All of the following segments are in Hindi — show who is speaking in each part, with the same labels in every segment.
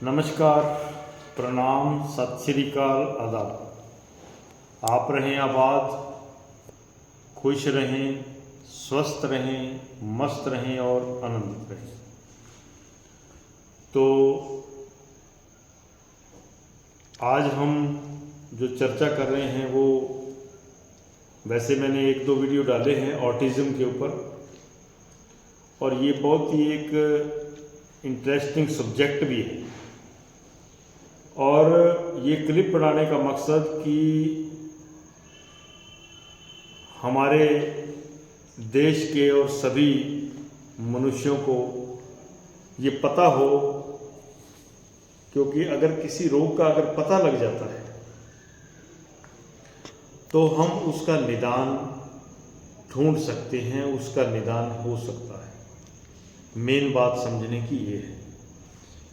Speaker 1: नमस्कार, प्रणाम, सत श्री अकाल, आदाब। आप रहें आबाद, खुश रहें, स्वस्थ रहें, मस्त रहें और आनंदित रहें। तो आज हम जो चर्चा कर रहे हैं वो वैसे मैंने एक दो वीडियो डाले हैं ऑटिज़म के ऊपर, और ये बहुत ही एक इंटरेस्टिंग सब्जेक्ट भी है। और ये क्लिप बनाने का मकसद कि हमारे देश के और सभी मनुष्यों को ये पता हो, क्योंकि अगर किसी रोग का अगर पता लग जाता है तो हम उसका निदान ढूंढ सकते हैं, उसका निदान हो सकता है। मेन बात समझने की ये है,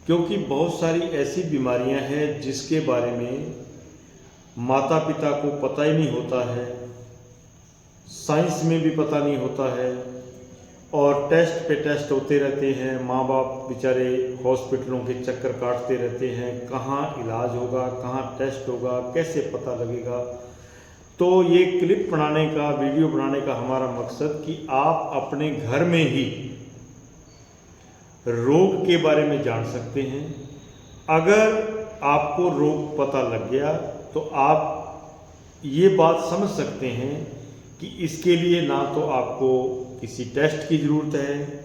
Speaker 1: क्योंकि बहुत सारी ऐसी बीमारियां हैं जिसके बारे में माता पिता को पता ही नहीं होता है, साइंस में भी पता नहीं होता है, और टेस्ट पे टेस्ट होते रहते हैं। माँ बाप बेचारे हॉस्पिटलों के चक्कर काटते रहते हैं, कहाँ इलाज होगा, कहाँ टेस्ट होगा, कैसे पता लगेगा। तो ये क्लिप बनाने का, वीडियो बनाने का हमारा मकसद कि आप अपने घर में ही रोग के बारे में जान सकते हैं। अगर आपको रोग पता लग गया तो आप ये बात समझ सकते हैं कि इसके लिए ना तो आपको किसी टेस्ट की ज़रूरत है,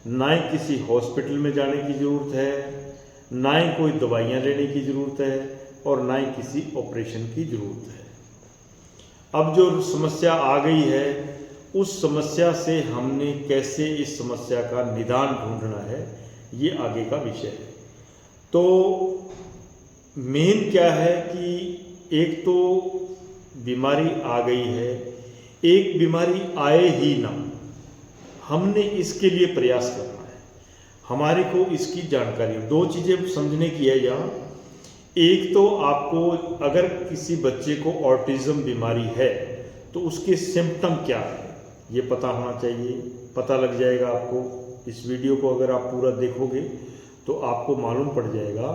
Speaker 1: ना ही किसी हॉस्पिटल में जाने की ज़रूरत है, ना ही कोई दवाइयाँ लेने की ज़रूरत है, और ना ही किसी ऑपरेशन की ज़रूरत है। अब जो समस्या आ गई है, उस समस्या से हमने कैसे इस समस्या का निदान ढूंढना है, ये आगे का विषय है। तो मेन क्या है कि एक तो बीमारी आ गई है, एक बीमारी आए ही ना, हमने इसके लिए प्रयास करना है। हमारे को इसकी जानकारी, दो चीज़ें समझने की है यहाँ। एक तो आपको अगर किसी बच्चे को ऑटिज़म बीमारी है तो उसके सिम्पटम क्या है ये पता होना चाहिए। पता लग जाएगा आपको। इस वीडियो को अगर आप पूरा देखोगे तो आपको मालूम पड़ जाएगा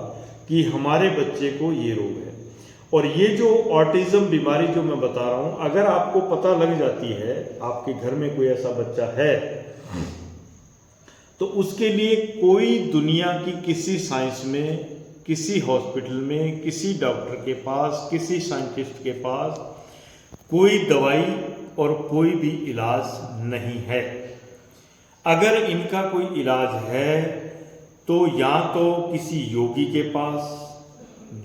Speaker 1: कि हमारे बच्चे को ये रोग है। और ये जो ऑटिज़म बीमारी जो मैं बता रहा हूँ, अगर आपको पता लग जाती है, आपके घर में कोई ऐसा बच्चा है, तो उसके लिए कोई दुनिया की किसी साइंस में, किसी हॉस्पिटल में, किसी डॉक्टर के पास, किसी साइंटिस्ट के पास कोई दवाई और कोई भी इलाज नहीं है। अगर इनका कोई इलाज है तो या तो किसी योगी के पास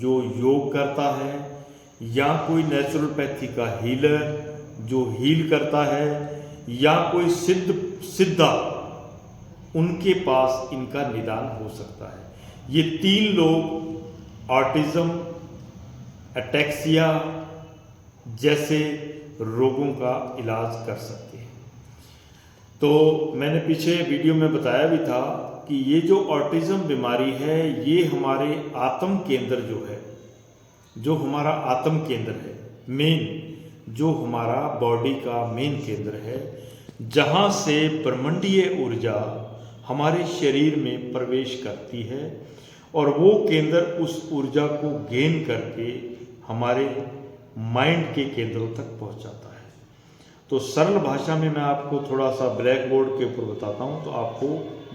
Speaker 1: जो योग करता है, या कोई नेचुरोपैथी का हीलर जो हील करता है, या कोई सिद्धा उनके पास इनका निदान हो सकता है। ये तीन लोग ऑटिज़म, एटेक्सिया जैसे रोगों का इलाज कर सकते हैं। तो मैंने पीछे वीडियो में बताया भी था कि ये जो ऑटिज़म बीमारी है, ये हमारे आत्म केंद्र जो है, जो हमारा आत्म केंद्र है, मेन जो हमारा बॉडी का मेन केंद्र है, जहाँ से ब्रह्मांडीय ऊर्जा हमारे शरीर में प्रवेश करती है, और वो केंद्र उस ऊर्जा को गेन करके हमारे माइंड के केंद्रों तक पहुंचाता है। तो सरल भाषा में मैं आपको थोड़ा सा ब्लैक बोर्ड के ऊपर बताता हूं तो आपको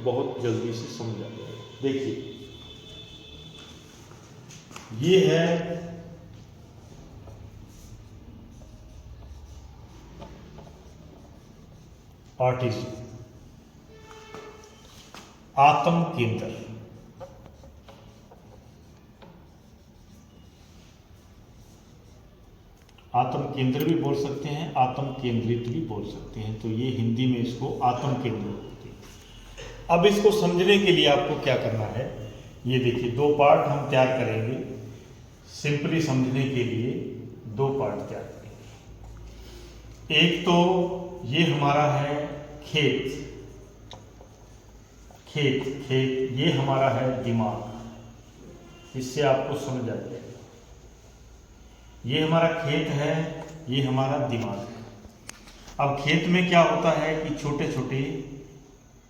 Speaker 1: बहुत जल्दी से समझ आ जाएगा। देखिए, ये है ऑटिज्म, आत्म केंद्र। आत्म केंद्र भी बोल सकते हैं, आत्म केंद्रित भी बोल सकते हैं। तो ये हिंदी में इसको आत्म केंद्र बोलते हैं। अब इसको समझने के लिए आपको क्या करना है, ये देखिए, दो पार्ट हम तैयार करेंगे। सिंपली समझने के लिए दो पार्ट तैयार करेंगे। एक तो ये हमारा है खेत, ये हमारा है दिमाग। इससे आपको समझ आ जाएगा। ये हमारा खेत है, ये हमारा दिमाग है। अब खेत में क्या होता है कि छोटे छोटे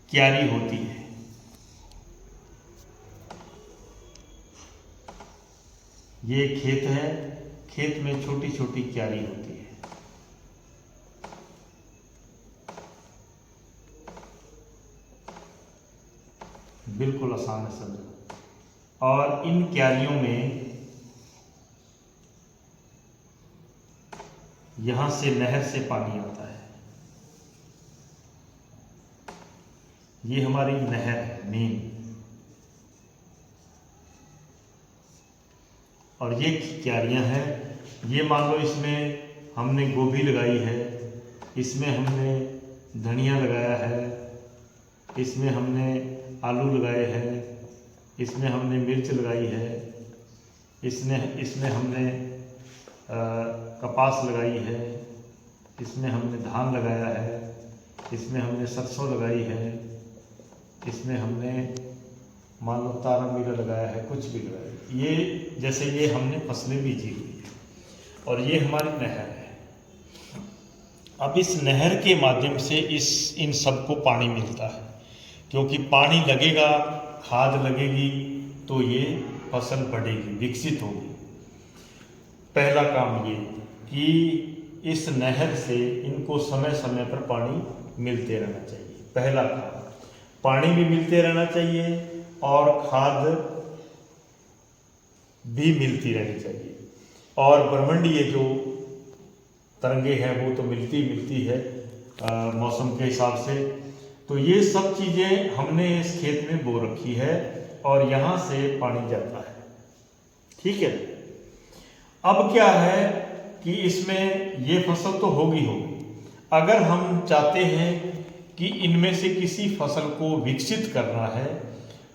Speaker 1: क्यारी होती है, ये खेत है, खेत में छोटी छोटी क्यारी होती है। बिल्कुल आसान है समझना। और इन क्यारियों में यहां से नहर से पानी आता है। ये हमारी नहर है मेन, और ये क्यारियां हैं। ये मान लो इसमें हमने गोभी लगाई है, इसमें हमने धनिया लगाया है, इसमें हमने आलू लगाए हैं, इसमें हमने मिर्च लगाई है, इसमें हमने कपास लगाई है, इसमें हमने धान लगाया है, इसमें हमने सरसों लगाई है, इसमें हमने मान लो तारा मीरा लगाया है, कुछ भी लगाया है। ये जैसे ये हमने फसलें बीजी हुई है, और ये हमारी नहर है। अब इस नहर के माध्यम से इन सबको पानी मिलता है, क्योंकि पानी लगेगा, खाद लगेगी, तो ये फसल बढ़ेगी, विकसित होगी। पहला काम ये कि इस नहर से इनको समय समय पर पानी मिलते रहना चाहिए। पहला काम, पानी भी मिलते रहना चाहिए और खाद भी मिलती रहनी चाहिए। और ब्रह्मंडीय जो तरंगे हैं वो तो मिलती है मौसम के हिसाब से। तो ये सब चीज़ें हमने इस खेत में बो रखी है और यहाँ से पानी जाता है। ठीक है। अब क्या है कि इसमें ये फसल तो होगी। अगर हम चाहते हैं कि इनमें से किसी फसल को विकसित करना है,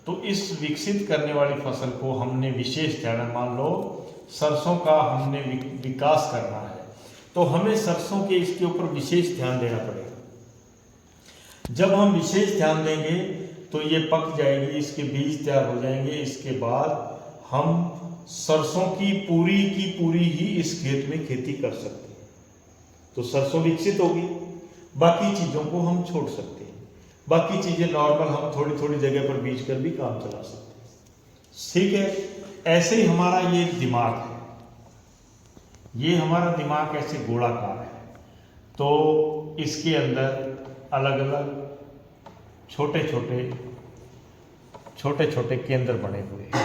Speaker 1: तो इस विकसित करने वाली फसल को हमने विशेष ध्यान, मान लो सरसों का हमने विकास करना है, तो हमें सरसों के इसके ऊपर विशेष ध्यान देना पड़ेगा। जब हम विशेष ध्यान देंगे तो ये पक जाएगी, इसके बीज तैयार हो जाएंगे। इसके बाद हम सरसों की पूरी ही इस खेत में खेती कर सकते हैं, तो सरसों विकसित होगी। बाकी चीज़ों को हम छोड़ सकते हैं, बाकी चीज़ें नॉर्मल हम थोड़ी जगह पर बीज कर भी काम चला सकते हैं। ठीक है। ऐसे ही हमारा ये दिमाग है, ये हमारा दिमाग ऐसे गोलाकार है, तो इसके अंदर अलग अलग छोटे छोटे केंद्र बने हुए हैं।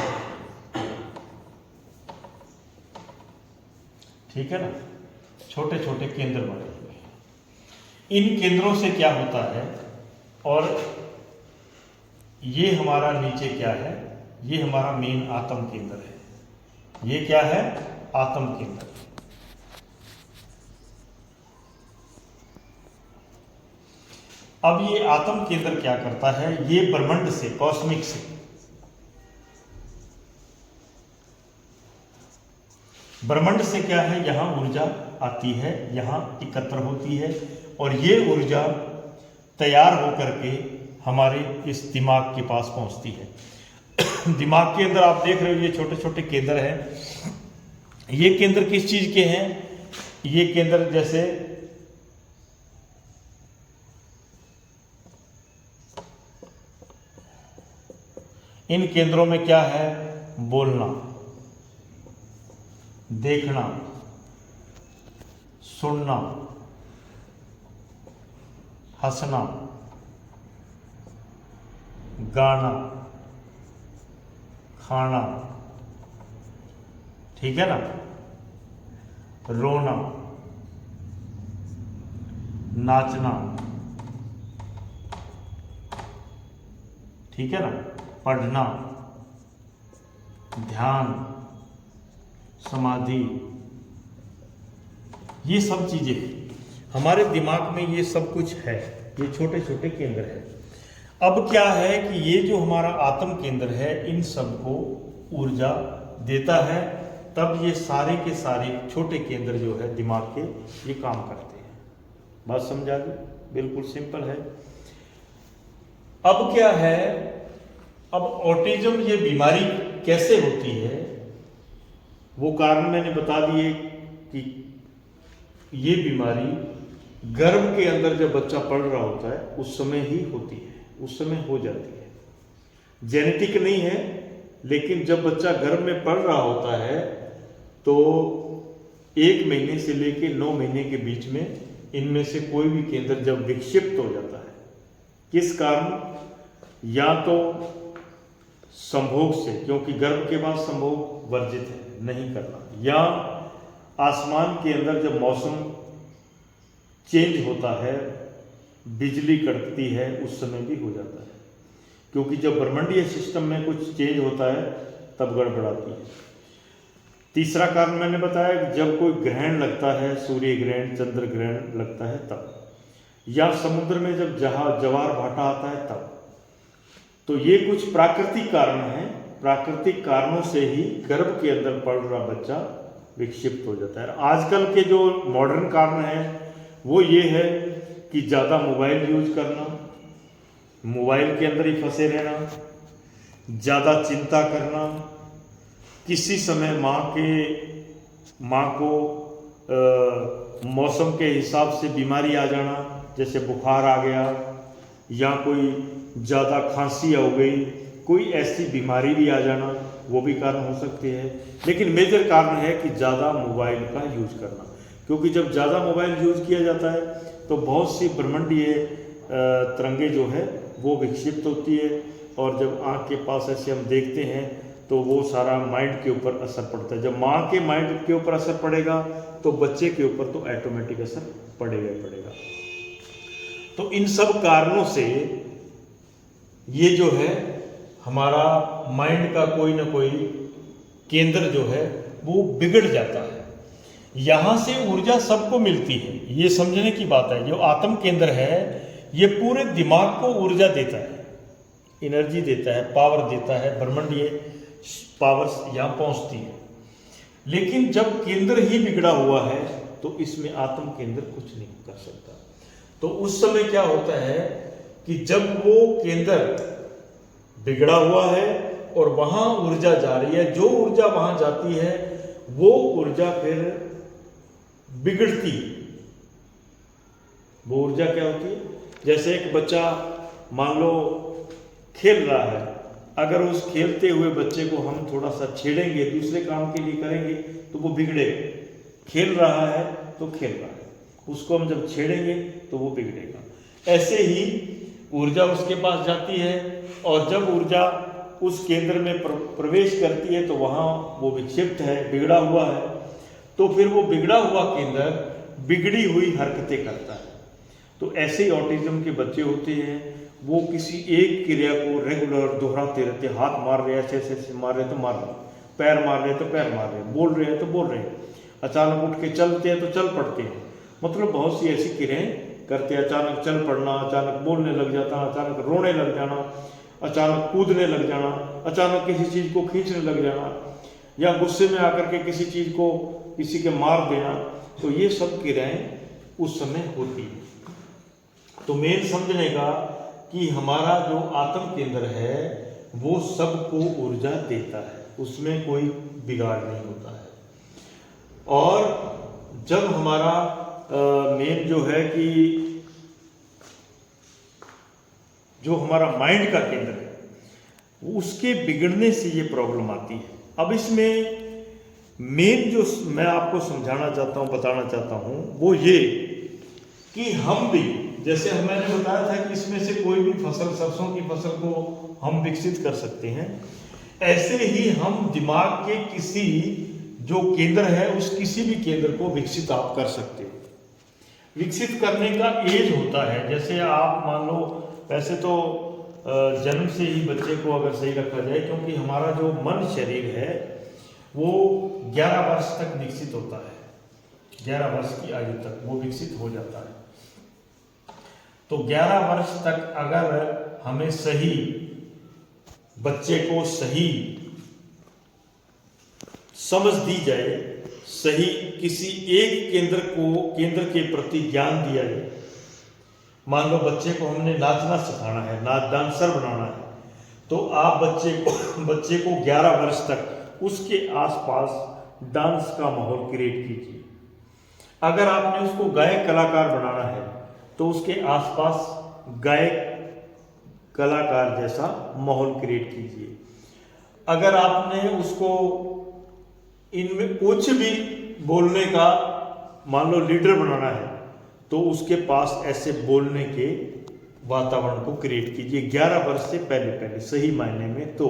Speaker 1: ठीक है ना, छोटे छोटे केंद्र बने हुए हैं। इन केंद्रों से क्या होता है, और ये हमारा नीचे क्या है, ये हमारा मेन आत्म केंद्र है। ये क्या है, आत्म केंद्र। अब ये आत्म केंद्र क्या करता है, ये ब्रह्मांड से, कॉस्मिक से, ब्रह्मांड से क्या है, यहाँ ऊर्जा आती है, यहाँ एकत्र होती है, और ये ऊर्जा तैयार होकर के हमारे इस दिमाग के पास पहुँचती है। दिमाग के अंदर आप देख रहे हो ये छोटे छोटे केंद्र हैं। ये केंद्र किस चीज़ के हैं, ये केंद्र जैसे इन केंद्रों में क्या है, बोलना, देखना, सुनना, हंसना, गाना, खाना, ठीक है ना, रोना, नाचना, ठीक है ना, पढ़ना, ध्यान, समाधि, ये सब चीजें हमारे दिमाग में, ये सब कुछ है, ये छोटे छोटे केंद्र है। अब क्या है कि ये जो हमारा आत्म केंद्र है, इन सबको ऊर्जा देता है, तब ये सारे के सारे छोटे केंद्र जो है दिमाग के, ये काम करते हैं। बात समझा दी, बिल्कुल सिंपल है। अब क्या है, अब ऑटिज्म ये बीमारी कैसे होती है, वो कारण मैंने बता दिए कि ये बीमारी गर्भ के अंदर जब बच्चा पढ़ रहा होता है उस समय ही होती है, उस समय हो जाती है। जेनेटिक नहीं है, लेकिन जब बच्चा गर्भ में पढ़ रहा होता है तो 1 महीने से लेकर 9 महीने के बीच में इनमें से कोई भी केंद्र जब विक्षिप्त हो जाता है, किस कारण, या तो संभोग से, क्योंकि गर्भ के बाद संभोग वर्जित है, नहीं करना, या आसमान के अंदर जब मौसम चेंज होता है, बिजली कड़कती है, उस समय भी हो जाता है, क्योंकि जब ब्रह्मांडीय सिस्टम में कुछ चेंज होता है तब गड़बड़ाती है। तीसरा कारण मैंने बताया कि जब कोई ग्रहण लगता है, सूर्य ग्रहण, चंद्र ग्रहण लगता है तब, या समुद्र में जब ज्वार भाटा आता है तब। तो ये कुछ प्राकृतिक कारण हैं, प्राकृतिक कारणों से ही गर्भ के अंदर पड़ रहा बच्चा विक्षिप्त हो जाता है। आजकल के जो मॉडर्न कारण हैं वो ये है कि ज़्यादा मोबाइल यूज करना, मोबाइल के अंदर ही फंसे रहना, ज़्यादा चिंता करना, किसी समय माँ को मौसम के हिसाब से बीमारी आ जाना, जैसे बुखार आ गया या कोई ज़्यादा खांसी हो गई, कोई ऐसी बीमारी भी आ जाना, वो भी कारण हो सकते हैं। लेकिन मेजर कारण है कि ज़्यादा मोबाइल का यूज करना, क्योंकि जब ज़्यादा मोबाइल यूज किया जाता है तो बहुत सी ब्रह्मांडीय तरंगें जो है वो विक्षिप्त होती है, और जब आँख के पास ऐसे हम देखते हैं तो वो सारा माइंड के ऊपर असर पड़ता है। जब माँ के माइंड के ऊपर असर पड़ेगा तो बच्चे के ऊपर तो ऑटोमेटिक असर पड़ेगा ही पड़ेगा। तो इन सब कारणों से ये जो है हमारा माइंड का कोई ना कोई केंद्र जो है वो बिगड़ जाता है। यहाँ से ऊर्जा सबको मिलती है, ये समझने की बात है। जो आत्म केंद्र है ये पूरे दिमाग को ऊर्जा देता है, एनर्जी देता है, पावर देता है, ब्रह्मांडीय पावर्स यहाँ पहुँचती है। लेकिन जब केंद्र ही बिगड़ा हुआ है तो इसमें आत्म केंद्र कुछ नहीं कर सकता। तो उस समय क्या होता है कि जब वो केंद्र बिगड़ा हुआ है और वहां ऊर्जा जा रही है, जो ऊर्जा वहां जाती है वो ऊर्जा फिर बिगड़ती है। वो ऊर्जा क्या होती है, जैसे एक बच्चा मान लो खेल रहा है, अगर उस खेलते हुए बच्चे को हम थोड़ा सा छेड़ेंगे, दूसरे काम के लिए करेंगे तो वो बिगड़ेगा। खेल रहा है तो खेल रहा है, उसको हम जब छेड़ेंगे तो वो बिगड़ेगा। ऐसे ही ऊर्जा उसके पास जाती है और जब ऊर्जा उस केंद्र में प्रवेश करती है तो वहाँ वो विक्षिप्त है, बिगड़ा हुआ है, तो फिर वो बिगड़ा हुआ केंद्र बिगड़ी हुई हरकतें करता है। तो ऐसे ही ऑटिज्म के बच्चे होते हैं, वो किसी एक क्रिया को रेगुलर दोहराते रहते, हाथ मार रहे हैं, ऐसे मार रहे तो मार रहे, पैर मार रहे तो पैर मार रहे, बोल रहे हैं तो बोल रहे हैं, अचानक उठ के चलते हैं तो चल पड़ते हैं, मतलब बहुत सी ऐसी क्रियाएं करते हैं। अचानक चल पड़ना, अचानक बोलने लग जाना, अचानक रोने लग जाना, अचानक कूदने लग जाना, अचानक किसी चीज़ को खींचने लग जाना, या गुस्से में आकर के किसी चीज़ को किसी के मार देना। तो ये सब क्रियाएं उस समय होती है। तो मेन समझने का कि हमारा जो आत्म केंद्र है वो सबको ऊर्जा देता है, उसमें कोई बिगाड़ नहीं होता है। और जब हमारा मेन जो है कि जो हमारा माइंड का केंद्र है उसके बिगड़ने से ये प्रॉब्लम आती है। अब इसमें मेन जो मैं आपको समझाना चाहता हूँ, बताना चाहता हूँ, वो ये कि हम भी, जैसे मैंने बताया था कि इसमें से कोई भी फसल, सरसों की फसल को हम विकसित कर सकते हैं, ऐसे ही हम दिमाग के किसी जो केंद्र है उस किसी भी केंद्र को विकसित आप कर सकते हो। विकसित करने का एज होता है, जैसे आप मान लो, वैसे तो जन्म से ही बच्चे को अगर सही रखा जाए, क्योंकि हमारा जो मन शरीर है वो 11 वर्ष तक विकसित होता है, 11 वर्ष की आयु तक वो विकसित हो जाता है। तो 11 वर्ष तक अगर हमें सही, बच्चे को सही समझ दी जाए, सही किसी एक केंद्र के प्रति ज्ञान दिया जाए। मान लो बच्चे को हमने नाचना सिखाना है, डांसर बनाना है, तो आप बच्चे को 11 वर्ष तक उसके आसपास डांस का माहौल क्रिएट कीजिए। अगर आपने उसको गायक कलाकार बनाना है तो उसके आसपास गायक कलाकार जैसा माहौल क्रिएट कीजिए। अगर आपने उसको इनमें कुछ भी बोलने का, मान लो लीडर बनाना है तो उसके पास ऐसे बोलने के वातावरण को क्रिएट कीजिए 11 वर्ष से पहले पहले, सही मायने में तो।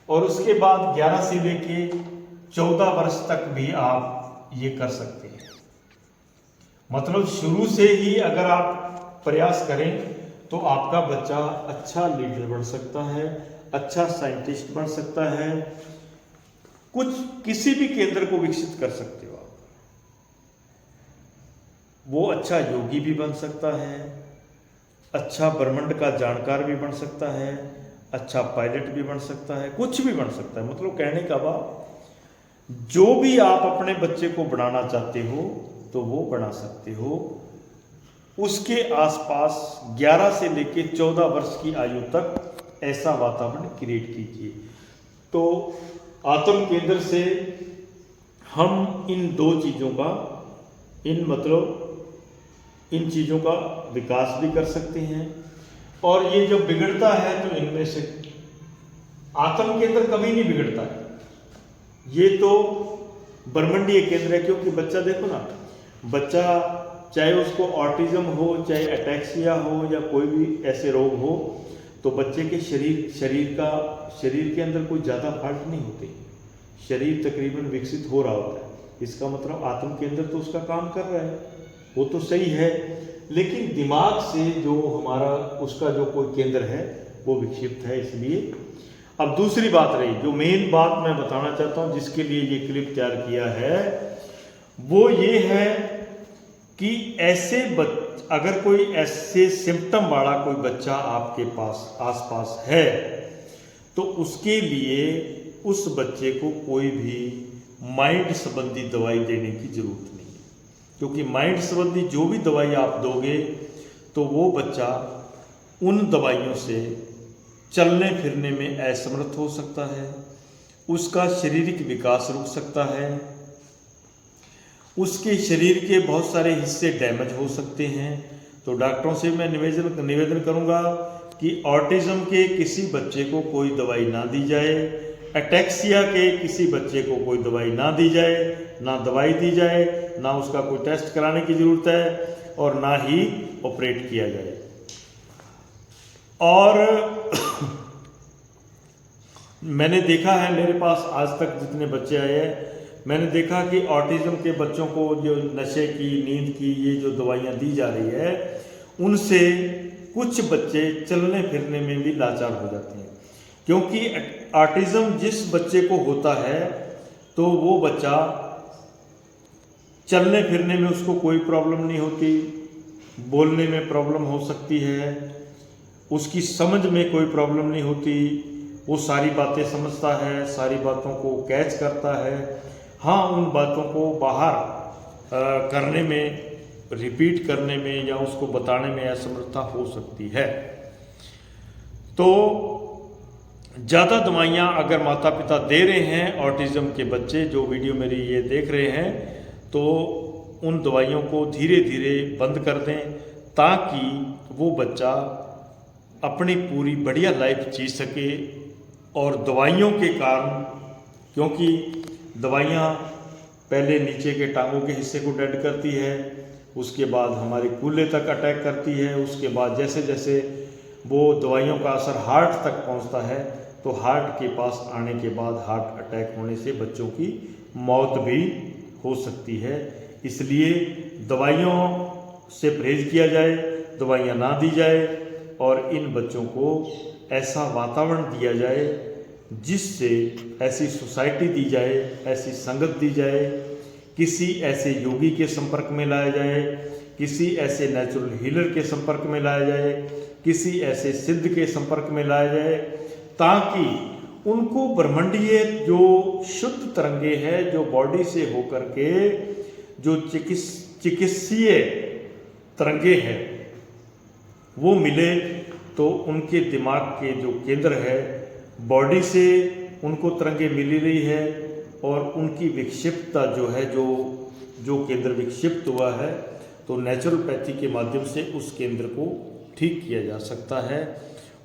Speaker 1: और उसके बाद 11 से लेके 14 वर्ष तक भी आप ये कर सकते हैं। मतलब शुरू से ही अगर आप प्रयास करें तो आपका बच्चा अच्छा लीडर बन सकता है, अच्छा साइंटिस्ट बन सकता है, कुछ किसी भी केंद्र को विकसित कर सकते हो आप। वो अच्छा योगी भी बन सकता है, अच्छा ब्रह्मांड का जानकार भी बन सकता है, अच्छा पायलट भी बन सकता है, कुछ भी बन सकता है। मतलब कहने का भाव जो भी आप अपने बच्चे को बनाना चाहते हो तो वो बना सकते हो। उसके आसपास 11 से लेके 14 वर्ष की आयु तक ऐसा वातावरण क्रिएट कीजिए। तो आत्म केंद्र से हम इन दो चीज़ों का, इन चीज़ों का विकास भी कर सकते हैं। और ये जब बिगड़ता है तो इनमें से आत्म केंद्र कभी नहीं बिगड़ता है, ये तो ब्रह्मंडीय केंद्र है। क्योंकि बच्चा देखो ना, बच्चा चाहे उसको ऑटिज्म हो, चाहे अटैक्सिया हो, या कोई भी ऐसे रोग हो, तो बच्चे के शरीर के अंदर कोई ज़्यादा फॉल्ट नहीं होते, शरीर तकरीबन विकसित हो रहा होता है। इसका मतलब आत्म केंद्र तो उसका काम कर रहा है, वो तो सही है। लेकिन दिमाग से जो हमारा उसका जो कोई केंद्र है वो विक्षिप्त है। इसलिए अब दूसरी बात रही, जो मेन बात मैं बताना चाहता हूँ, जिसके लिए ये क्लिप तैयार किया है, वो ये है कि ऐसे अगर कोई ऐसे सिम्टम वाला कोई बच्चा आपके पास आसपास है तो उसके लिए उस बच्चे को कोई भी माइंड संबंधी दवाई देने की जरूरत नहीं है। क्योंकि माइंड संबंधी जो भी दवाई आप दोगे तो वो बच्चा उन दवाइयों से चलने फिरने में असमर्थ हो सकता है, उसका शारीरिक विकास रुक सकता है, उसके शरीर के बहुत सारे हिस्से डैमेज हो सकते हैं। तो डॉक्टरों से मैं निवेदन करूंगा कि ऑटिज्म के किसी बच्चे को कोई दवाई ना दी जाए, अटैक्सिया के किसी बच्चे को कोई दवाई ना दी जाए, ना दवाई दी जाए, ना उसका कोई टेस्ट कराने की ज़रूरत है, और ना ही ऑपरेट किया जाए। और मैंने देखा है, मेरे पास आज तक जितने बच्चे आए हैं, मैंने देखा कि ऑटिज्म के बच्चों को जो नशे की, नींद की ये जो दवाइयाँ दी जा रही है, उनसे कुछ बच्चे चलने फिरने में भी लाचार हो जाते हैं। क्योंकि ऑटिज्म जिस बच्चे को होता है तो वो बच्चा चलने फिरने में उसको कोई प्रॉब्लम नहीं होती, बोलने में प्रॉब्लम हो सकती है, उसकी समझ में कोई प्रॉब्लम नहीं होती, वो सारी बातें समझता है, सारी बातों को कैच करता है। हाँ, उन बातों को बाहर करने में, रिपीट करने में या उसको बताने में असमर्थता हो सकती है। तो ज़्यादा दवाइयाँ अगर माता पिता दे रहे हैं, ऑटिज्म के बच्चे जो वीडियो मेरी ये देख रहे हैं, तो उन दवाइयों को धीरे धीरे बंद कर दें ताकि वो बच्चा अपनी पूरी बढ़िया लाइफ जी सके। और दवाइयों के कारण, क्योंकि दवाइयाँ पहले नीचे के टांगों के हिस्से को डेड करती है, उसके बाद हमारे कूल्हे तक अटैक करती है, उसके बाद जैसे जैसे वो दवाइयों का असर हार्ट तक पहुंचता है तो हार्ट के पास आने के बाद हार्ट अटैक होने से बच्चों की मौत भी हो सकती है। इसलिए दवाइयों से परहेज किया जाए, दवाइयाँ ना दी जाए, और इन बच्चों को ऐसा वातावरण दिया जाए, जिससे ऐसी सोसाइटी दी जाए, ऐसी संगत दी जाए, किसी ऐसे योगी के संपर्क में लाया जाए, किसी ऐसे नेचुरल हीलर के संपर्क में लाया जाए, किसी ऐसे सिद्ध के संपर्क में लाया जाए, ताकि उनको ब्रह्मांडीय जो शुद्ध तरंगे हैं, जो बॉडी से होकर के जो चिकित्सीय तरंगे हैं वो मिले, तो उनके दिमाग के जो केंद्र है, बॉडी से उनको तरंगे मिल रही है, और उनकी विक्षिप्तता जो है, जो केंद्र विक्षिप्त हुआ है, तो नेचुरोपैथी के माध्यम से उस केंद्र को ठीक किया जा सकता है।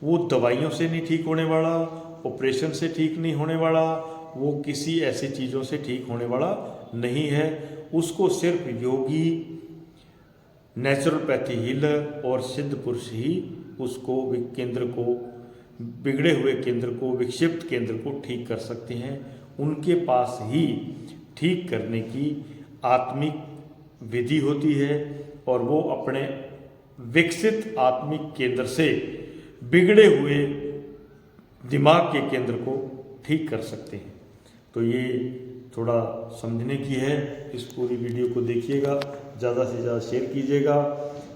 Speaker 1: वो दवाइयों से नहीं ठीक होने वाला, ऑपरेशन से ठीक नहीं होने वाला, वो किसी ऐसी चीज़ों से ठीक होने वाला नहीं है। उसको सिर्फ योगी, नेचुरोपैथी हीलर और सिद्ध पुरुष ही उसको केंद्र को, बिगड़े हुए केंद्र को, विक्षिप्त केंद्र को ठीक कर सकते हैं। उनके पास ही ठीक करने की आत्मिक विधि होती है और वो अपने विकसित आत्मिक केंद्र से बिगड़े हुए दिमाग के केंद्र को ठीक कर सकते हैं। तो ये थोड़ा समझने की है। इस पूरी वीडियो को देखिएगा, ज़्यादा से ज़्यादा शेयर कीजिएगा,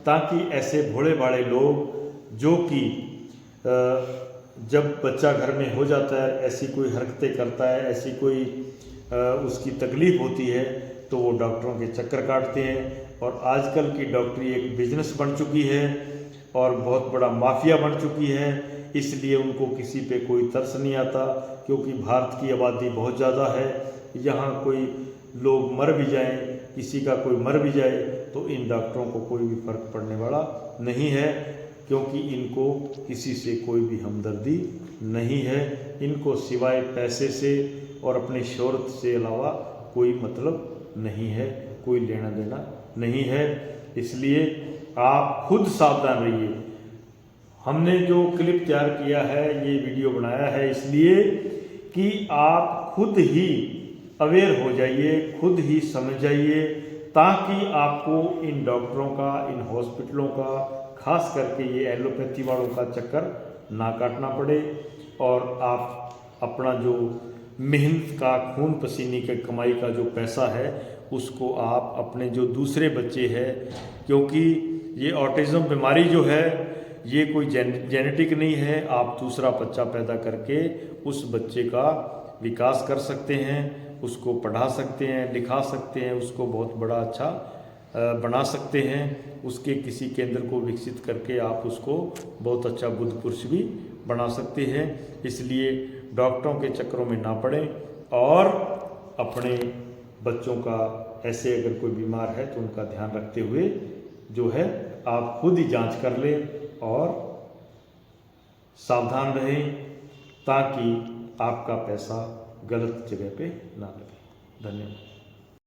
Speaker 1: ताकि ऐसे भोले भाले लोग जो कि जब बच्चा घर में हो जाता है, ऐसी कोई हरकतें करता है, ऐसी कोई उसकी तकलीफ़ होती है, तो वो डॉक्टरों के चक्कर काटते हैं। और आजकल की डॉक्टरी एक बिजनेस बन चुकी है और बहुत बड़ा माफिया बन चुकी है। इसलिए उनको किसी पे कोई तरस नहीं आता, क्योंकि भारत की आबादी बहुत ज़्यादा है। यहाँ कोई लोग मर भी जाएं, किसी का कोई मर भी जाए, तो इन डॉक्टरों को कोई भी फर्क पड़ने वाला नहीं है, क्योंकि इनको किसी से कोई भी हमदर्दी नहीं है। इनको सिवाय पैसे से और अपने शोहरत से अलावा कोई मतलब नहीं है, कोई लेना देना नहीं है। इसलिए आप खुद सावधान रहिए। हमने जो क्लिप तैयार किया है, ये वीडियो बनाया है इसलिए कि आप खुद ही अवेयर हो जाइए, खुद ही समझ जाइए, ताकि आपको इन डॉक्टरों का, इन हॉस्पिटलों का, खास करके ये एलोपैथी वालों का चक्कर ना काटना पड़े और आप अपना जो मेहनत का, खून पसीने के कमाई का जो पैसा है, उसको आप अपने जो दूसरे बच्चे हैं, क्योंकि ये ऑटिज़म बीमारी जो है ये कोई जेनेटिक नहीं है। आप दूसरा बच्चा पैदा करके उस बच्चे का विकास कर सकते हैं, उसको पढ़ा सकते हैं, लिखा सकते हैं, उसको बहुत बड़ा अच्छा बना सकते हैं। उसके किसी केंद्र को विकसित करके आप उसको बहुत अच्छा बुद्ध पुरुष भी बना सकते हैं। इसलिए डॉक्टरों के चक्करों में ना पड़ें और अपने बच्चों का, ऐसे अगर कोई बीमार है तो उनका ध्यान रखते हुए जो है आप खुद ही जांच कर लें और सावधान रहें, ताकि आपका पैसा गलत जगह पे ना लगे। धन्यवाद।